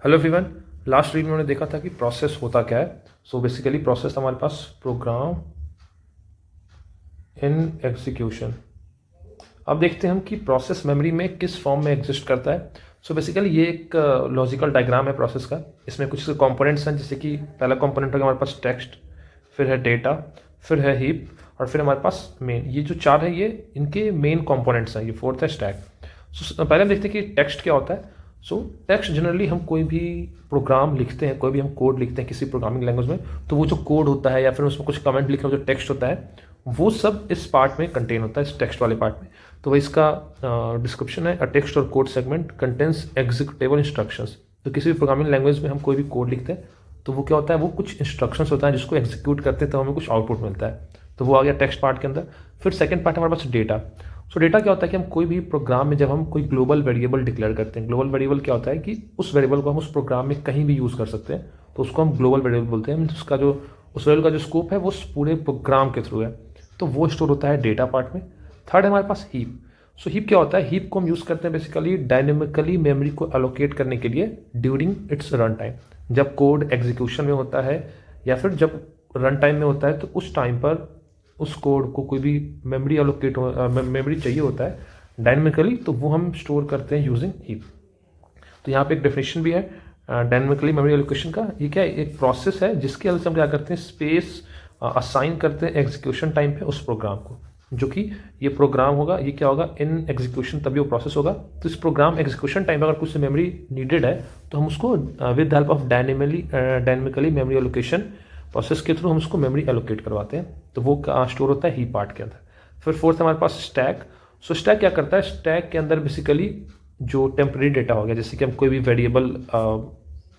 Hello everyone. Last read में हमने देखा था कि प्रोसेस होता क्या है। सो बेसिकली प्रोसेस हमारे पास प्रोग्राम इन एग्जीक्यूशन। अब देखते हैं हम कि प्रोसेस मेमोरी में किस फॉर्म में एग्जिस्ट करता है। सो बेसिकली ये एक लॉजिकल डायग्राम है प्रोसेस का। इसमें कुछ कंपोनेंट्स हैं, जैसे कि पहला कंपोनेंट होगा हमारे पास टेक्स्ट, फिर है डेटा, फिर है हीप, और फिर हमारे पास मेन। ये जो चार है ये इनके मेन कंपोनेंट्स हैं। ये फोर्थ है स्टैक। सो पहले हम देखते हैं कि टेक्स्ट क्या होता है। सो टेक्स्ट जनरली हम कोई भी प्रोग्राम लिखते हैं, कोई भी हम कोड लिखते हैं किसी प्रोग्रामिंग लैंग्वेज में, तो वो जो कोड होता है या फिर उसमें कुछ कमेंट लिखे हो जो टेक्स्ट होता है, वो सब इस पार्ट में कंटेन होता है, इस टेक्स्ट वाले पार्ट में। तो वही इसका डिस्क्रिप्शन है, अ टेक्स्ट और code segment contains executable instructions. तो किसी भी प्रोग्रामिंग लैंग्वेज में हम कोई भी कोड लिखते हैं तो वो क्या होता है, वो कुछ इंस्ट्रक्शंस होता है जिसको एग्जीक्यूट करते हैं तो हमें कुछ आउटपुट मिलता है। तो वो आ गया टेक्स्ट पार्ट के अंदर। फिर सेकंड पार्ट हमारे पास डेटा। सो डेटा क्या होता है कि हम कोई भी प्रोग्राम में जब हम कोई ग्लोबल वेरिएबल डिक्लेयर करते हैं, ग्लोबल वेरिएबल क्या होता है कि उस वेरिएबल को हम उस प्रोग्राम में कहीं भी यूज़ कर सकते हैं, तो उसको हम ग्लोबल वेरिएबल बोलते हैं। उसका जो उस वेरिएबल का जो स्कोप है वो पूरे प्रोग्राम के थ्रू है, तो वो स्टोर होता है डेटा पार्ट में। थर्ड है हमारे पास हीप। सो हीप क्या होता है, हीप को हम यूज़ करते हैं बेसिकली डायनेमिकली मेमोरी को एलोकेट करने के लिए ड्यूरिंग इट्स रन टाइम। जब कोड एग्जीक्यूशन में होता है या फिर जब रन टाइम में होता है, तो उस टाइम पर उस कोड को कोई भी मेमोरी एलोकेट मेमोरी चाहिए होता है डायनेमिकली, तो वो हम स्टोर करते हैं यूजिंग हीप। तो यहाँ पे एक डेफिनेशन भी है डायनेमिकली मेमोरी एलोकेशन का। ये क्या है, एक प्रोसेस है जिसके हेल्प से हम क्या करते हैं, स्पेस असाइन करते हैं एग्जीक्यूशन टाइम पे उस प्रोग्राम को। जो कि ये प्रोग्राम होगा, ये क्या होगा, इन एग्जीक्यूशन तभी वो प्रोसेस होगा। तो इस प्रोग्राम एग्जीक्यूशन टाइम पर अगर कुछ मेमोरी नीडेड है तो हम उसको with the help of dynamically memory allocation process के थ्रू हम उसको मेमोरी एलोकेट करवाते हैं। तो वो स्टोर होता है हीप पार्ट के अंदर। फिर फोर्थ हमारे पास स्टैक। सो स्टैक क्या करता है, स्टैक के अंदर बेसिकली जो टेम्परेरी डेटा हो गया, जैसे कि हम कोई भी वेरिएबल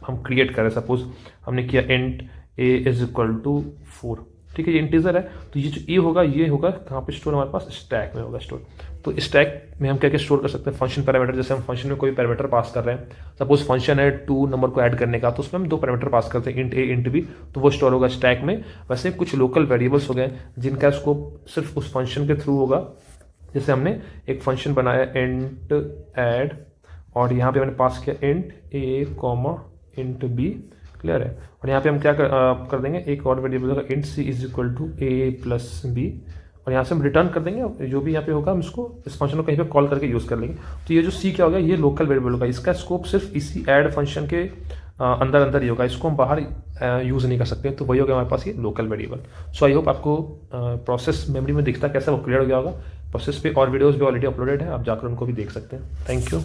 हम क्रिएट करें, सपोज हमने किया int a is equal to 4, ठीक है, ये इंटीजर है, तो ये जो ए होगा ये होगा कहाँ पे स्टोर, हमारे पास स्टैक में होगा स्टोर। तो स्टैक में हम क्या क्या स्टोर कर सकते हैं, फंक्शन पैरामीटर। जैसे हम फंक्शन में कोई पैरामीटर पास कर रहे हैं, सपोज फंक्शन है 2 नंबर को ऐड करने का, तो उसमें हम 2 पैरामीटर पास करते हैं, इंट ए इंट बी, तो वो स्टोर होगा स्टैक में। वैसे कुछ लोकल वेरिएबल्स हो गए जिनका स्कोप सिर्फ उस फंक्शन के थ्रू होगा। जैसे हमने एक फंक्शन बनाया इंट ऐड, और यहाँ पे हमने पास किया इंट ए कॉमा इंट बी, क्लियर है। और यहाँ पे हम क्या कर देंगे, एक और वेरिएबल होगा int c is equal to a plus b, और यहाँ से हम रिटर्न कर देंगे जो भी यहाँ पे होगा, हम इसको इस फंक्शन को कहीं पे कॉल करके यूज़ कर लेंगे। तो ये जो सी क्या होगा, ये लोकल वेरिएबल होगा, इसका स्कोप सिर्फ इसी ऐड फंक्शन के अंदर अंदर ही होगा, इसको हम बाहर यूज़ नहीं कर सकते। तो वही होगा हमारे पास ये local variable. So I hope आपको प्रोसेस मेमोरी में दिखता कैसा वो क्लियर हो गया होगा। प्रोसेस पे और वीडियोज़ भी ऑलरेडी अपलोडेड है, आप जाकर उनको भी देख सकते हैं। Thank you.